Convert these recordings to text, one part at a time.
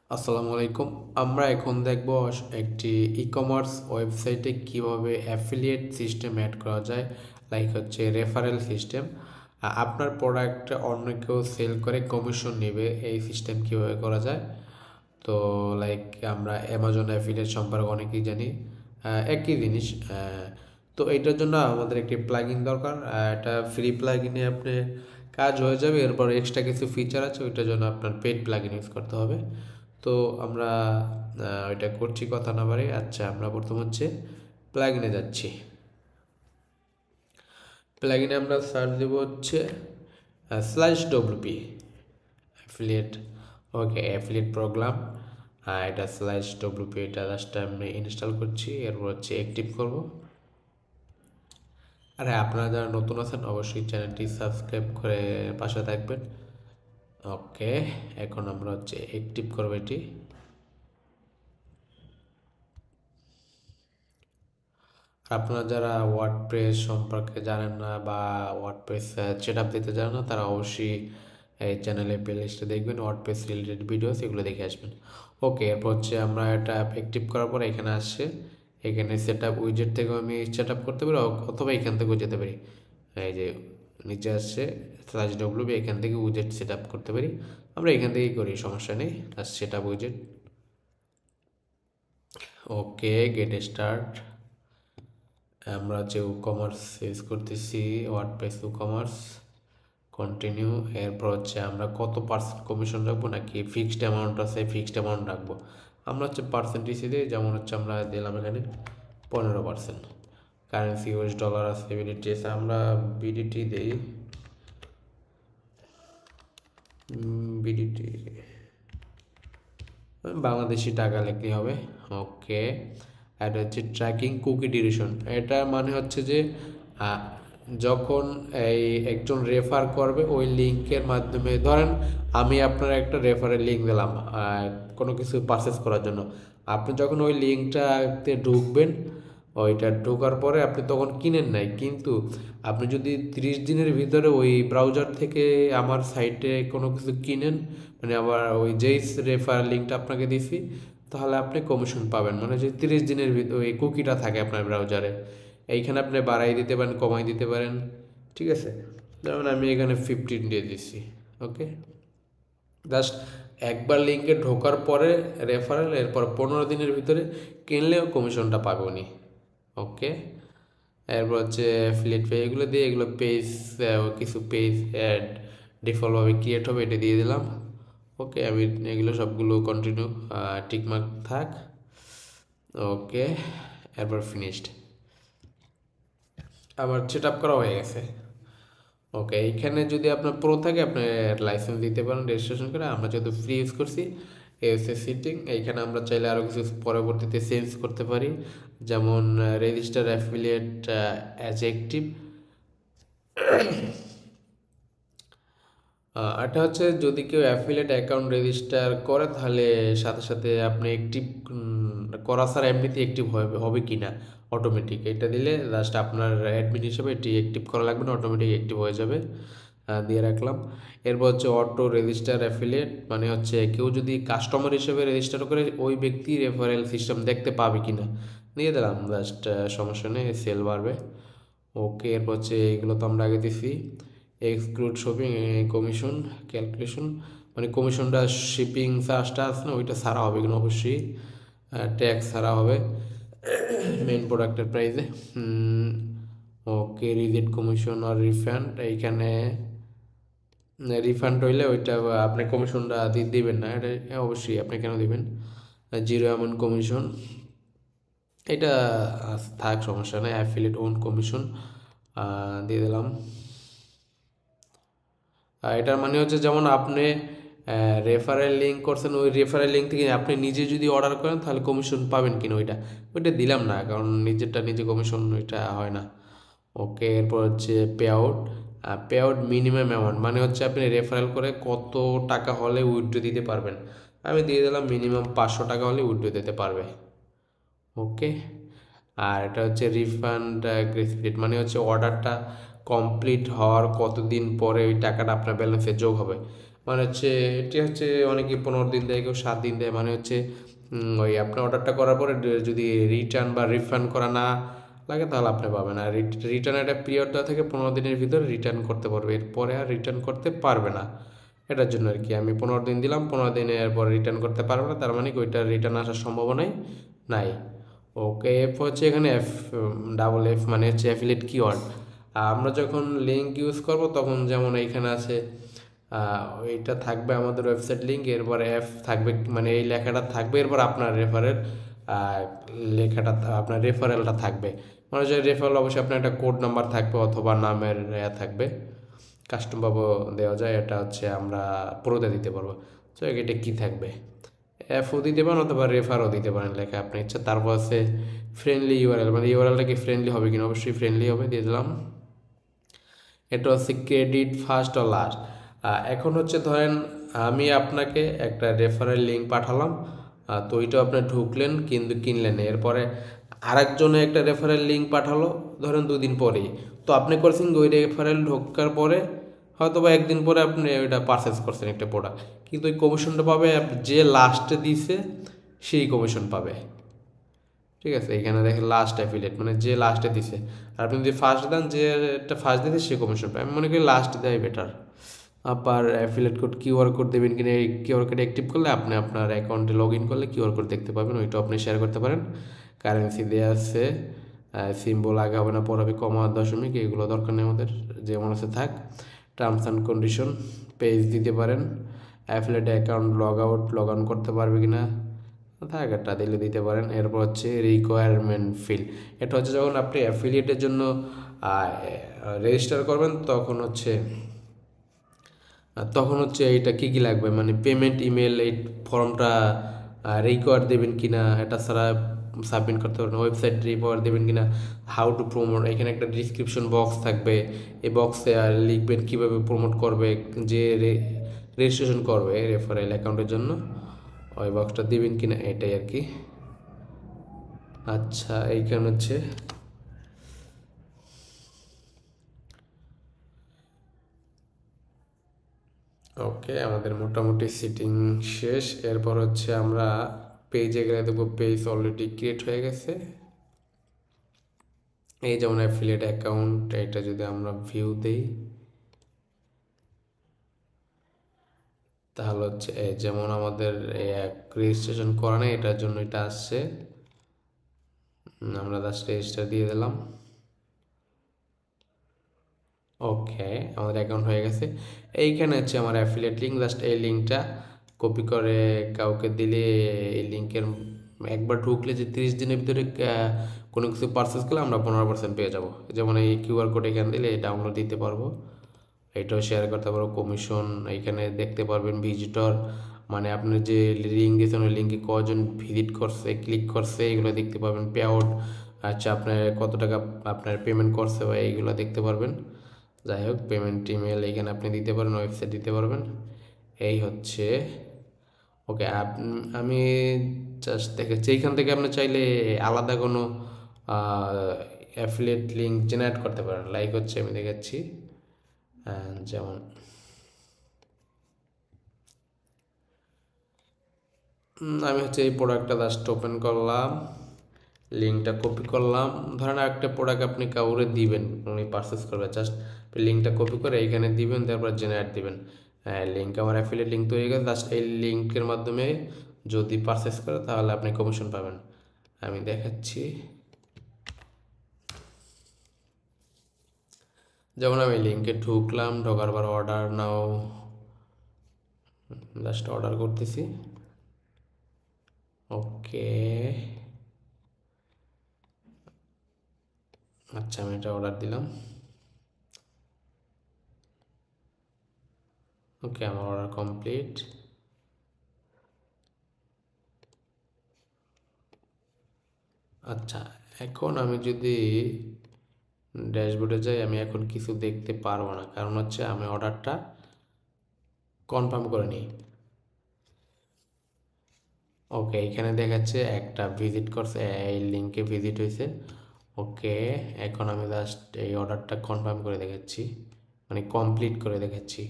আসসালামু আলাইকুম। আমরা এখন দেখব একটি ই-কমার্স ওয়েবসাইটে কিভাবে অ্যাফিলিয়েট সিস্টেম অ্যাড করা যায়, লাইক হচ্ছে রেফারেল সিস্টেম। আপনার প্রোডাক্ট অন্য কেউ সেল করে কমিশন নেবে, এই সিস্টেম কিভাবে করা যায়। তো লাইক আমরা অ্যামাজন অ্যাফিলিয়েট সম্পর্কে অনেকেই জানি, একই জিনিস। তো এটার জন্য আমাদের একটি প্লাগইন দরকার। এটা ফ্রি প্লাগইনে আপনি কাজ হয়ে যাবে, এরপর এক্সট্রা কিছু ফিচার আছে, ওইটার জন্য আপনার পেড প্লাগইন ইউজ করতে হবে। তো আমরা ওইটা করছি কথা না বাড়ি। আচ্ছা, আমরা প্রথম হচ্ছে প্লাগইনে যাচ্ছি। প্লাগইনে আমরা সার্চ দেব হচ্ছে স্ল্যাশ ডব্লিউপি অ্যাফিলিয়েট। ওকে, অ্যাফিলিয়েট প্রোগ্রাম। এটা স্ল্যাশ ডব্লিউপি, এটা জাস্ট আমি ইনস্টল করছি, এরপর হচ্ছে অ্যাক্টিভ করব। আর হ্যাঁ, আপনারা যারা নতুন আছেন অবশ্যই চ্যানেলটি সাবস্ক্রাইব করে পাশে থাকবেন। ওকে, এখন আমরা হচ্ছে অ্যাক্টিভ করবো এটি। আপনারা যারা ওয়ার্ডপ্রেস সম্পর্কে জানেন না বা ওয়ার্ডপ্রেস সেট আপ দিতে জানেন না, তারা অবশ্যই এই চ্যানেলে প্লেলিস্টে দেখবেন ওয়ার্ডপ্রেস রিলেটেড ভিডিওস, এগুলো দেখে আসবেন। ওকে, এরপর হচ্ছে আমরা এটা অ্যাক্টিভ করার পর এখানে আসছে, এখানে সেট আপ উইজেট থেকেও আমি সেট আপ করতে পারি, অথবা এখান থেকেও যেতে পারি। এই যে নিচে আসছে স্ল্যাশ ডব্লিউবি, এখান থেকে উইজেট সেট আপ করতে পারি। আমরা এখান থেকেই করি, সমস্যা নেই। আর সেট আপ উইজেট। ওকে, গেট স্টার্ট। আমরা যে কমার্স ইউজ করতেছি, ওয়ার্ডপ্রেস কমার্স। কন্টিনিউ। এরপর হচ্ছে আমরা কত পার্সেন্ট কমিশন রাখবো, নাকি ফিক্সড অ্যামাউন্ট আছে, ফিক্সড অ্যামাউন্ট রাখবো। আমরা হচ্ছে পার্সেন্টেজ দিই, যেমন হচ্ছে আমরা দিলাম এখানে 15%। কারেন্সি ইউএস ডলার আছে, বিডিটি আছে, আমরা বিডিটি দিই। বিডিটি বাংলাদেশি টাকা লিখলেই হবে। ওকে, এটা হচ্ছে ট্র্যাকিং কুকি ডিউরেশন। এটা মানে হচ্ছে যে যখন এই একজন রেফার করবে ওই লিঙ্কের মাধ্যমে, ধরেন আমি আপনার একটা রেফারের লিঙ্ক দিলাম কোনো কিছু পারচেস করার জন্য। আপনি যখন ওই লিঙ্কটাতে ঢুকবেন, ওইটা ঢোকার পরে আপনি তখন কিনেন নাই, কিন্তু আপনি যদি 30 দিনের ভিতরে ওই ব্রাউজার থেকে আমার সাইটে কোনো কিছু কিনেন, মানে আবার ওই যেই রেফার লিঙ্কটা আপনাকে দিছি, তাহলে আপনি কমিশন পাবেন। মানে যে 30 দিনের ভিতরে ওই কুকিটা থাকে আপনার ব্রাউজারে, এইখানে আপনি বাড়াই দিতে পারেন, কমাই দিতে পারেন। ঠিক আছে, যেমন আমি এখানে 15 দিয়ে দিচ্ছি। ওকে, জাস্ট একবার লিঙ্কে ঢোকার পরে রেফারেল, এরপর 15 দিনের ভিতরে কিনলেও কমিশনটা পাবে উনি। ওকে, এরপর হচ্ছে অ্যাফিলিয়েট পে, এগুলো দিয়ে এগুলো পেজ, কিছু পেজ অ্যাড ডিফল্টভাবে ক্রিয়েট হবে, এটা দিয়ে দিলাম। ওকে, আমি এগুলো সবগুলো কন্টিনিউ, টিকমার্ক থাক। ওকে, এরপর ফিনিশড। আবার সেট আপ করা হয়ে গেছে। ওকে, এইখানে যদি আপনার প্রো থাকে আপনি লাইসেন্স দিতে পারেন রেজিস্ট্রেশন করে। আমরা যেহেতু ফ্রি ইউজ করছি, এই হচ্ছে সিটিং। এইখানে আমরা চাইলে আরও কিছু পরবর্তীতে চেঞ্জ করতে পারি, যেমন রেজিস্টার অ্যাফিলিয়েট অ্যাজ অ্যাক্টিভ। এটা হচ্ছে যদি কেউ অ্যাফিলিয়েট অ্যাকাউন্ট রেজিস্টার করে, তাহলে সাথে সাথে আপনি অ্যাক্টিভ করা ছাড়া এমনিতে অ্যাক্টিভ হবে হবে কি না অটোমেটিক, এটা দিলে জাস্ট আপনার অ্যাডমিন হিসেবে এটি অ্যাক্টিভ করা লাগবে না, অটোমেটিক অ্যাক্টিভ হয়ে যাবে। দিয়ে রাখলাম। এরপর হচ্ছে অটো রেজিস্টার অ্যাফিলিয়েট, মানে হচ্ছে কেউ যদি কাস্টমার হিসেবে রেজিস্টার করে ওই ব্যক্তি রেফারেল সিস্টেম দেখতে পাবে কি না, দিয়ে দিলাম। জাস্ট সমস্যা নেই, সেল বাড়বে। ওকে, এরপর হচ্ছে এগুলো তো আমরা আগে দিছি। এক্সক্লুড শপিং কমিশন ক্যালকুলেশন, মানে কমিশনটা শিপিং চার্জটা আছে না, ওইটা ছাড়া হবে কিনা, অবশ্যই ট্যাক্স ছাড়া হবে মেন প্রোডাক্টের প্রাইসে। ওকে, রিজেক্ট কমিশন আর রিফান্ড, এইখানে রিফান্ড হইলে ওইটা আপনি কমিশনটা দিবেন না, এটা অবশ্যই আপনি কেন দিবেন। জিরো অ্যামাউন্ট কমিশন, এটা থাক, সমস্যা নেই। অ্যাফিলিয়েট ওন কমিশন দিয়ে দিলাম। এটার মানে হচ্ছে যেমন আপনি রেফারেল লিঙ্ক করছেন, ওই রেফারেল লিঙ্ক থেকে আপনি নিজে যদি অর্ডার করেন তাহলে কমিশন পাবেন কিনা, ওইটা ওইটা দিলাম না, কারণ নিজেরটা নিজে কমিশন ওইটা হয় না। ওকে, এরপর হচ্ছে pay out. Pay out minimum amount, মানে হচ্ছে আপনি রেফারেল করে কত টাকা হলে উইথড্র দিতে পারবেন। আমি দিয়ে দিলাম মিনিমাম 500 টাকা হলে উইথড্র দিতে পারবে। ওকে, আর এটা হচ্ছে রিফান্ড গ্রেস পিরিয়ড, মানে হচ্ছে অর্ডারটা কমপ্লিট হওয়ার কতদিন পরে ওই টাকাটা আপনার ব্যালেন্সে যোগ হবে। মানে হচ্ছে এটি হচ্ছে অনেকে 15 দিন দেয়, কেউ 7 দিন দেয়। মানে হচ্ছে ওই আপনি অর্ডারটা করার পরে যদি রিটার্ন বা রিফান্ড করা না লাগে তাহলে আপনি পাবেন। আর রিটার্ন একটা পিরিয়ড দেওয়া থেকে 15 দিনের ভিতরে রিটার্ন করতে পারবে, এরপরে আর রিটার্ন করতে পারবে না। এটার জন্য আর কি আমি 15 দিন দিলাম, 15 দিনের পর রিটার্ন করতে পারবে না, তার মানে কি ওইটার রিটার্ন আসার সম্ভাবনাই নাই। ওকে, এফ হচ্ছে এখানে F মানে হচ্ছে অ্যাফিলিয়েট কিওয়ার্ড। আমরা যখন লিঙ্ক ইউজ করব তখন যেমন এইখানে আছে ওইটা থাকবে আমাদের ওয়েবসাইট লিঙ্ক, এরপর এফ থাকবে, মানে এই লেখাটা থাকবে, এরপর আপনার রেফারের লেখাটা আপনার রেফারেলটা থাকবে। মানে যে রেফারেল অবশ্যই আপনার একটা কোড নাম্বার থাকবে অথবা নামের থাকবে, কাস্টমভাবে দেওয়া যায়। এটা হচ্ছে আমরা প্রোতে দিতে পারবো। তো এটা কী থাকবে, এফও দিতে পারেন অথবা রেফারও দিতে পারেন লেখা আপনার ইচ্ছা। তারপর আছে ফ্রেন্ডলি ইউআরএল, মানে ইউআরএলটা কি ফ্রেন্ডলি হবে কিনা, অবশ্যই ফ্রেন্ডলি হবে, দিয়ে দিলাম। এটা হচ্ছে ক্রেডিট ফার্স্ট ও লাস্ট। এখন হচ্ছে ধরেন আমি আপনাকে একটা রেফারেল লিঙ্ক পাঠালাম, তো ওইটাও আপনি ঢুকলেন কিন্তু কিনলেন, এরপরে আরেকজনে একটা রেফারেল লিঙ্ক পাঠালো ধরেন 2 দিন পরেই, তো আপনি করছেন ওই রেফারেল ঢোকার পরে হয়তো বা 1 দিন পরে আপনি ওইটা পারচেস করছেন একটা প্রোডাক্ট, কিন্তু ওই কমিশনটা পাবে যে লাস্টে দিছে সেই কমিশন পাবে। ঠিক আছে, এখানে দেখেন লাস্ট অ্যাফিলিয়েট মানে যে লাস্টে দিছে, আর আপনি যদি ফার্স্ট দেন যে একটা ফার্স্ট দিতে সে কমিশন পায়। আমি মনে করি লাস্ট দেয় বেটার। আবার অ্যাফিলিয়েট কোড কিউআর কোড দেবেন কিনা, এই কিউআর কোড অ্যাক্টিভ করলে আপনি আপনার অ্যাকাউন্টে লগ ইন করলে কিউআর কোড দেখতে পাবেন, ওইটাও আপনি শেয়ার করতে পারেন। কারেন্সি দেওয়া আছে, সিম্বল আগে হবে না পরে হবে, কমা দশমিক এগুলো দরকার নেই আমাদের, যেমন আছে থাক। টার্মস অ্যান্ড কন্ডিশন পেজ দিতে পারেন, অ্যাফিলিয়েট অ্যাকাউন্ট লগ আউট করতে পারবে কিনা থাক, এটা দিলে দিতে পারেন। এরপর হচ্ছে রিকোয়ারমেন্ট ফিল, এটা হচ্ছে যখন আপনি অ্যাফিলিয়েটের জন্য রেজিস্টার করবেন তখন হচ্ছে এইটা কী কী লাগবে, মানে পেমেন্ট ইমেল, এই ফর্মটা রিকোয়ার দেবেন কিনা, এটা ছাড়া সাবমিট করতে পারবেন, ওয়েবসাইট রিকোয়ার দেবেন কিনা, হাউ টু প্রমোট, এখানে একটা ডিসক্রিপশন বক্স থাকবে, এই বক্সে আর লিখবেন কীভাবে প্রমোট করবে, যে রেজিস্ট্রেশন করবে রেফারেল অ্যাকাউন্টের জন্য ওই বক্সটা দিবেন কিনা, এটাই আর কি। আচ্ছা, এইখানে হচ্ছে ওকে, আমাদের মোটামুটি সিটিং শেষ। এরপর হচ্ছে আমরা পেজে গেলে দেখবো পেজ অলরেডি ক্রিয়েট হয়ে গেছে। এই যেমন অ্যাফিলিয়েট অ্যাকাউন্ট, এটা যদি আমরা ভিউ দেই তাহলে হচ্ছে যেমন আমাদের রেজিস্ট্রেশন করা নেই, এটার জন্য এটা আসছে, আমরা জাস্ট রেজিস্টার দিয়ে দিলাম। ওকে, আমাদের অ্যাকাউন্ট হয়ে গেছে। এইখানে হচ্ছে আমার অ্যাফিলিয়েট লিঙ্ক, জাস্ট এই লিঙ্কটা কপি করে কাউকে দিলে এই লিঙ্কের একবার ঢুকলে যে 30 দিনের ভিতরে কোনো কিছু পারচেস করলে আমরা 15% পেয়ে যাব। যেমন এই কিউআর কোড এখানে দিলে ডাউনলোড দিতে পারবো, এটাও শেয়ার করতে পারবো। কমিশন এইখানে দেখতে পারবেন, ভিজিটর মানে আপনি যে লিঙ্ক দিয়েছেন ওই লিঙ্কে কজন ভিজিট করছে, ক্লিক করছে, এগুলো দেখতে পাবেন। পে আউট, আচ্ছা আপনার কত টাকা আপনার পেমেন্ট করছে বা এইগুলো দেখতে পারবেন। যাই হোক, পেমেন্ট ইমেল এখানে আপনি দিতে পারেন, ওয়েবসাইট দিতে পারবেন। এই হচ্ছে ওকে। আমি জাস্ট দেখেছি এইখান থেকে আপনি চাইলে আলাদা কোনো অ্যাফিলিয়েট লিঙ্ক জেনারেট করতে পারেন। লাইক হচ্ছে আমি দেখাচ্ছি, যেমন আমি হচ্ছে এই প্রোডাক্টটা জাস্ট ওপেন করলাম, লিঙ্কটা কপি করলাম। ধরেন একটা প্রোডাক্ট আপনি কাউরে দিবেন, উনি পারচেস করবে, জাস্ট লিঙ্কটা কপি করে এইখানে দিবেন, তারপর জেনারেট দিবেন। লিঙ্ক আমার অ্যাফিলিয়েট লিঙ্ক তৈরি করে জাস্ট এই লিঙ্কের মাধ্যমে যদি পারচেস করে তাহলে আপনি কমিশন পাবেন। আমি দেখাচ্ছি, যেমন আমি লিঙ্কে ঢুকলাম, ঢোকার পর অর্ডার নাও, জাস্ট অর্ডার করতেছি। ওকে, আচ্ছা আমি এটা অর্ডার দিলাম। ওকে, আমার অর্ডার কমপ্লিট। আচ্ছা, এখন আমি যদি ড্যাশবোর্ডে যাই আমি এখন কিছু দেখতে পারবো না, কারণ হচ্ছে আমি অর্ডারটা কনফার্ম করে নিই। ওকে, এখানে দেখাচ্ছে একটা ভিজিট করছে, এই লিঙ্কে ভিজিট হয়েছে। ওকে, এখন আমি জাস্ট এই অর্ডারটা কনফার্ম করে দেখাচ্ছি, মানে কমপ্লিট করে দেখাচ্ছি।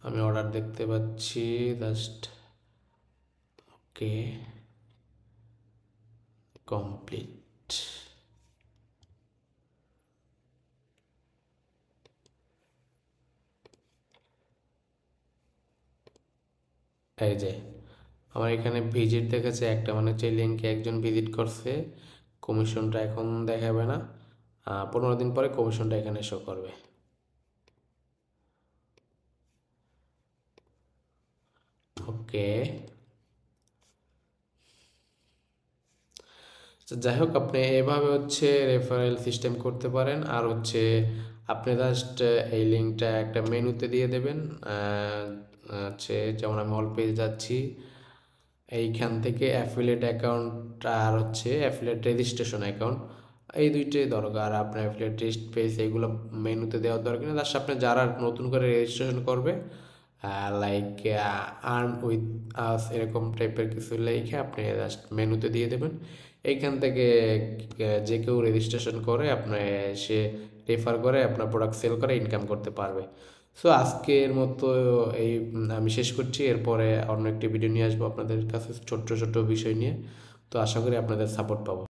আমি অর্ডার দেখতে পাচ্ছি জাস্ট। ওকে, কমপ্লিট। এই যে আমার এখানে ভিজিট দেখাচ্ছে একটা, মানে হচ্ছে লিঙ্কে একজন ভিজিট করছে। কমিশনটা এখন দেখাবে না, 15 দিন পরে কমিশনটা এখানে শো করবে। ওকে, তো যাই হোক, আপনি এভাবে হচ্ছে রেফারেল সিস্টেম করতে পারেন। আর হচ্ছে আপনি জাস্ট এই লিঙ্কটা একটা মেনুতে দিয়ে দেবেন। হচ্ছে যেমন আমি অল পেজ যাচ্ছি, এইখান থেকে অ্যাফিলিয়েট অ্যাকাউন্ট আর হচ্ছে অ্যাফিলিয়েট রেজিস্ট্রেশন অ্যাকাউন্ট, এই দুইটাই দরকার। আপনার অ্যাফিলিয়েট রেজিস্ট পেজ এগুলো মেনুতে দেওয়ার দরকার নেই। জাস্ট আপনি যারা নতুন করে রেজিস্ট্রেশন করবে, লাইক আর্ন উইথ আস এরকম টাইপের কিছু লিখে আপনি জাস্ট মেনুতে দিয়ে দেবেন। এইখান থেকে যে কেউ রেজিস্ট্রেশন করে আপনার, সে রেফার করে আপনার প্রোডাক্ট সেল করে ইনকাম করতে পারবে। সো আজকের মতো এই আমি শেষ করছি। এরপরে অন্য একটি ভিডিও নিয়ে আসবো আপনাদের কাছে ছোট্ট ছোট্ট বিষয় নিয়ে। তো আশা করি আপনাদের সাপোর্ট পাবো।